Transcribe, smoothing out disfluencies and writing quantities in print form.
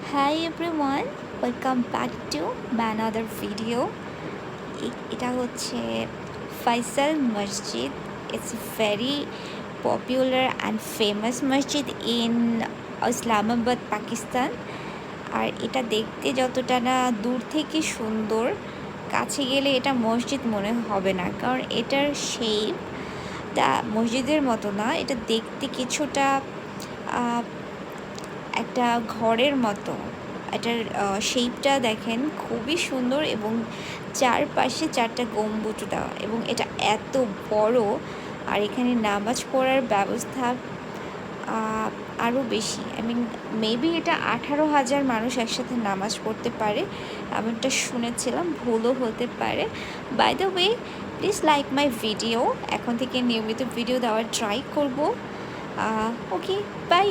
Hi everyone, welcome back to my another video. এটা হচ্ছে Faisal Masjid. It's a very popular and famous masjid in Islamabad, Pakistan. আর এটা দেখতে যতটা না দূর থেকে সুন্দর, কাছে গেলে এটা মসজিদ মনে হবে না, কারণ এটার শেপটা মসজিদের মতো না। এটা দেখতে কিছুটা একটা ঘরের মতো। এটার শেপটা দেখেন খুবই সুন্দর এবং চারপাশে চারটা গম্বুজ দেওয়া, এবং এটা এত বড়। আর এখানে নামাজ পড়ার ব্যবস্থা আরও বেশি। মেবি এটা 18,000 মানুষ একসাথে নামাজ পড়তে পারে, এমনটা শুনেছিলাম, ভুলও হতে পারে। By the way, please like my video. এখন থেকে নিয়মিত ভিডিও দেওয়ার ট্রাই করব। Okay, by.